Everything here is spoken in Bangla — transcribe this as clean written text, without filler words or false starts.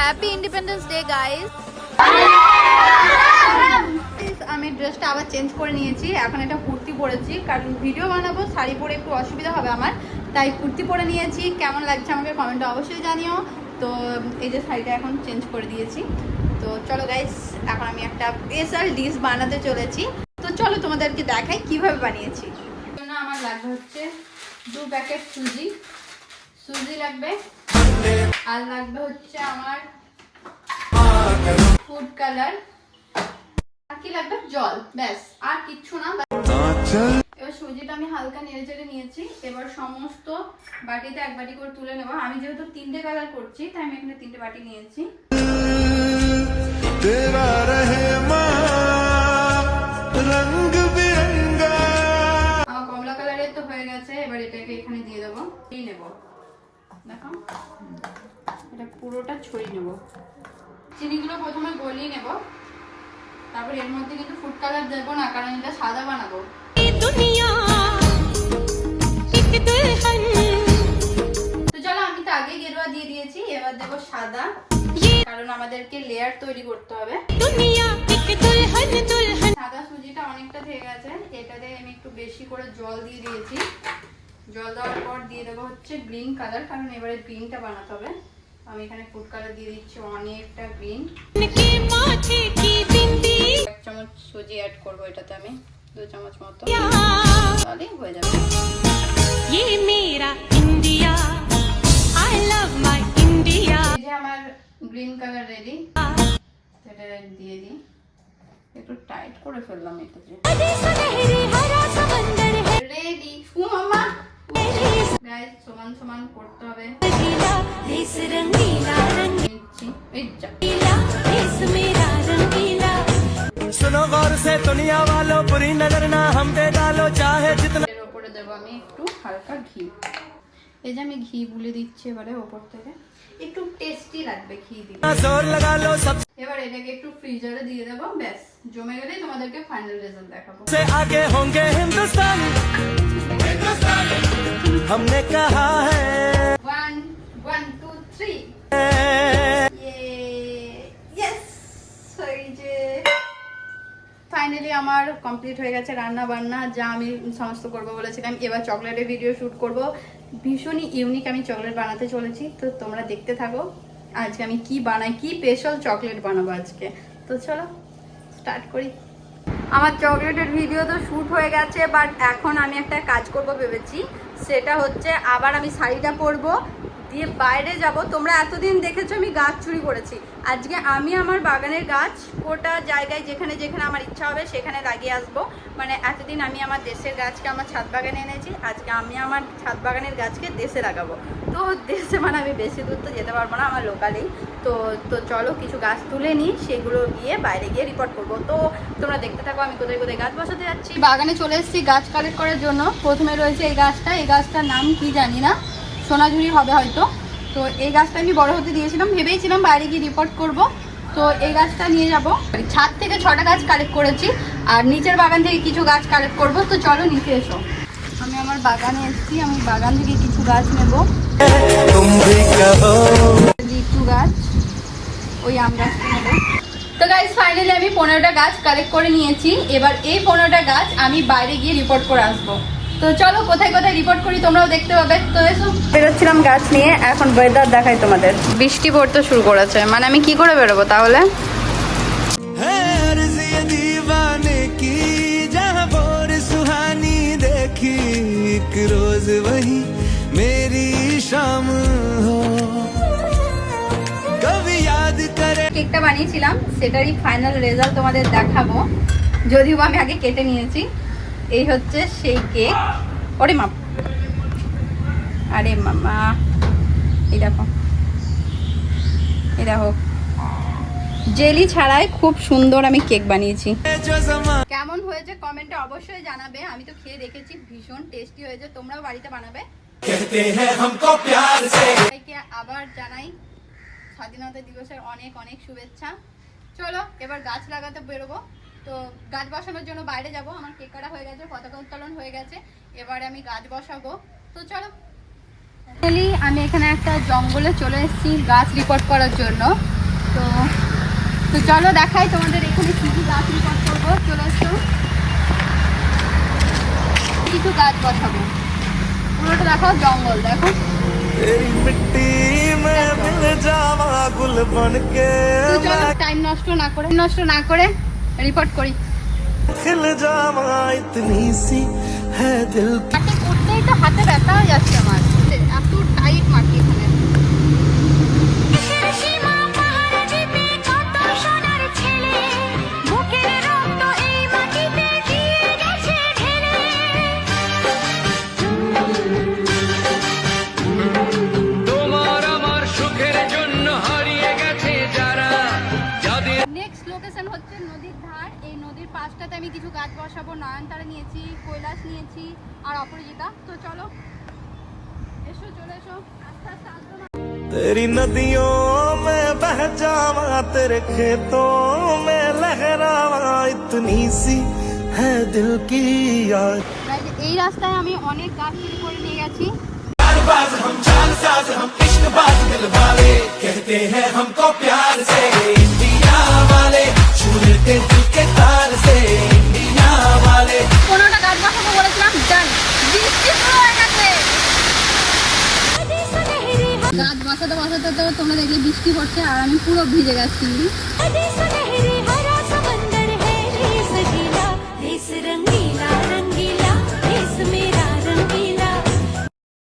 Happy independence day guys. আমি ড্রেসটা আবার চেঞ্জ করে নিয়েছি, এখন এটা কুর্তি পরেছি কারণ ভিডিও বানাবো, শাড়ি পরে একটু অসুবিধা হবে আমার, তাই কুর্তি পরে নিয়েছি। কেমন লাগছে আমাকে কমেন্টে অবশ্যই জানিও। তো এই যে শাড়িটা এখন চেঞ্জ করে দিয়েছি। তো চলো গাইস, এখন আমি একটা স্পেশাল ডিশ বানাতে চলেছি। তো চলো তোমাদেরকে দেখাই কিভাবে বানিয়েছি। জন্য আমার লাগবে হচ্ছে 2 প্যাকেট সুজি লাগবে, আর লাগবে হচ্ছে আমার ফুড কালার, আর কি লাগবে জল, ব্যাস আর কিচ্ছু না। এবার সুজিটা আমি হালকা নেড়ে চেড়ে নিয়েছি। এবার সমস্ত বাটিতে এক বাটি করে তুলে নেব। আমি যেহেতু 3টে কালার করছি তাই আমি এখানে 3টে বাটি নিয়েছি। আমার কমলা কালারের তো হয়ে গেছে। এবার এটাকে এখানে দিয়ে দেবো, এই নেব, দেখো এটা পুরোটা ছড়িয়ে নেব। চিনিগুলো প্রথমে গলিয়ে নেব, তারপর এর মধ্যে কিন্তু ফুড কালার দেবো না কারণ এটা সাদা বানাবো। তো চলো, আমি তো আগে গেরুয়া দিয়ে দিয়েছি, এবার দেবো সাদা কারণ আমাদেরকে লেয়ার তৈরি করতে হবে। সাদা সুজিটা অনেকটা থেকে গেছে, এটাতে আমি একটু বেশি করে জল দিয়ে দিয়েছি। জল দেওয়ার পর দিয়ে দেবো হচ্ছে গ্রিন কালার, কারণ এবারে গ্রিনটা বানাতে হবে। আমি এখানে ফুড কালার দিয়ে দিচ্ছি অনেকটা গ্রিন। 1 চামচ সুজি অ্যাড করবো এটাতে, আমি 2 চামচ মতো, তাহলেই হয়ে যাবে। এই যে আমার গ্রিন কালার রেডি, এটা দিয়ে দিই। একটু টাইট করে ফেললাম এটা, যে রেডি। মামা গাইস, সমান সমান করতে হবে। सुनो गौर से दुनिया वालों बुरी नजर ना हम पे डालो चाहे जितना। এর উপরে দেব আমি একটু হালকা ঘি। এই যে আমি ঘি বুলে দিচ্ছি এবারে উপর থেকে, একটু টেস্টি লাগবে ঘি দিলে। जोर लगा लो सब এবার এটাকে একটু ফ্রিজারে দিয়ে দেব, ব্যাস জমে গেলেই তোমাদেরকে ফাইনাল রেজাল্ট দেখাবো। से आगे होंगे हिंदुस्तान हमने कहा है 1 1 2 3 ফাইনালি আমার কমপ্লিট হয়ে গেছে রান্না বান্না, যা আমি সমস্ত করবো বলেছিলাম। এবার চকলেটের ভিডিও শ্যুট করব। ভীষণই ইউনিক আমি চকলেট বানাতে চলেছি, তো তোমরা দেখতে থাকো আজকে আমি কি বানাই, কি স্পেশাল চকলেট বানাবো আজকে। তো চলো স্টার্ট করি। আমার চকলেটের ভিডিও তো শ্যুট হয়ে গেছে, বাট এখন আমি একটা কাজ করব ভেবেছি। সেটা হচ্ছে আবার আমি শাড়িটা পরবো, দিয়ে বাইরে যাব। তোমরা এতদিন দেখেছো আমি গাছ চুরি করেছি, আজকে আমি আমার বাগানের গাছ গোটা জায়গায় যেখানে যেখানে আমার ইচ্ছা হবে সেখানে লাগিয়ে আসবো। মানে এতদিন আমি আমার দেশের গাছকে আমার ছাদ বাগানে এনেছি, আজকে আমি আমার ছাদ বাগানের গাছকে দেশে লাগাবো। তো দেশে মানে আমি বেশি দূর তো যেতে পারবো না, আমার লোকালেই। তো চলো কিছু গাছ তুলে নিই, সেগুলো গিয়ে বাইরে গিয়ে রিপোর্ট করবো। তো তোমরা দেখতে থাকো আমি কোথায় কোথায় গাছ বসাতে যাচ্ছি। বাগানে চলে এসেছি গাছ কালেক্ট করার জন্য। প্রথমে রয়েছে এই গাছটা, এই গাছটার নাম কি জানি না, সোনাঝুরি হবে হয়তো। তো এই গাছটা আমি বড় হতে দিয়েছিলাম, ভেবেছিলাম বাইরে গিয়ে রিপোর্ট করব। তো এই গাছটা নিয়ে যাব। ছাদ থেকে 6টা গাছ কালেক্ট করেছি, আর নিচের বাগান থেকে কিছু গাছ কালেক্ট করব। তো চলো নিচে এসো। আমি আমার বাগানে এসেছি, আমি বাগান থেকে কিছু গাছ নেব। একটু গাছ, ওই আম গাছটা নেব। তো গাইস ফাইনালি আমি 15টা গাছ কালেক্ট করে নিয়েছি। এবার এই 15টা গাছ আমি বাইরে গিয়ে রিপোর্ট করে আসবো। তো চলো কোথায় কোথায় রিপোর্ট করি তোমরাও দেখতে পাবে। তো এসো, বেরোচ্ছিলাম গাছ নিয়ে, এখন ওয়েদার দেখাই তোমাদের। বৃষ্টি পড়তে শুরু করেছে, মানে আমি কি করে বেরোবো তাহলে? है अर्ज़ ये दीवाने की जहाँ भोर सुहानी देखी एक रोज वही मेरी शाम हो कभी याद करे। কেকটা বানিয়েছিলাম, সেটারই ফাইনাল রেজাল্ট তোমাদের দেখাবো, যদিও আমি আগে কেটে নিয়েছি। এই হচ্ছে সেই কেক। ওরে মা, আরে মামা, এই দেখো, এই দেখো জেলি ছাড়াই খুব সুন্দর আমি কেক বানিয়েছি। কেমন হয়েছে কমেন্টে অবশ্যই জানাবে। আমি তো খেয়ে দেখেছি, ভীষণ টেস্টি হয়েছে, তোমরাও বাড়িতে বানাবে। সবাইকে আবার জানাই স্বাধীনতা দিবসের অনেক অনেক শুভেচ্ছা। চলো এবার গাছ লাগাতে বেরোবো। তো গাছ বসানোর জন্য বাইরে যাব। আমার কেক কাটা হয়ে গেছে, পতাকা উত্তোলন হয়ে গেছে, এবারে আমি গাছ বসাবো। তো চলো। ফাইনালি আমি এখানে একটা জঙ্গলে চলে এসেছি গাছ রিপোর্ট করার জন্য। তো চলো দেখাই তোমাদের এখানে কি কি গাছ রিপোর্ট করবো। চলে এসো, কিছু গাছ বসাবো, পুরোটা দেখো জঙ্গল দেখো। तेरी मिट्टी में मिल जावा गुल बनके তো চলো টাইম নষ্ট না করে রিপোর্ট করি। खिल जावा इतनी सी है दिल की মাটি করতেই তো হাতে ব্যথা হয়ে যাচ্ছে আমার, এত টাইট মাটি এখানে। তোমার আমার সুখের জন্য হারিয়ে গেছে যারা যাদের নেক্সট লোকেশন হচ্ছে নদীর ধার। এই নদীর পাশটাতে আমি কিছু গাছ বসাবো। নয়নতারা নিয়েছি, কৈলাস নিয়েছি আর অপরাজিতা। তো চলো এসো, চলে এসো, আস্তে আস্তে আসবো না। तेरी नदियों में बह जावा तेरे खेतों में लहरावा इतनी सी है दिल की याद Guys, এই रास्ताয় আমি অনেক গাছ চুরি করে নিয়ে গেছি। बाज हम जानसाज हम इश्कबाज दिल वाले कहते हैं हमको प्यार से इंडिया वाले छू लेते दिल के तार से इंडिया वाले 15টা গাছ বসাবো বলেছিলাম, ডান। বৃষ্টি শুরু হয়ে গেছে। গাছ বসাতে তো তোমরা দেখলে বৃষ্টি পড়ছে আর আমি পুরো ভিজে গেছি।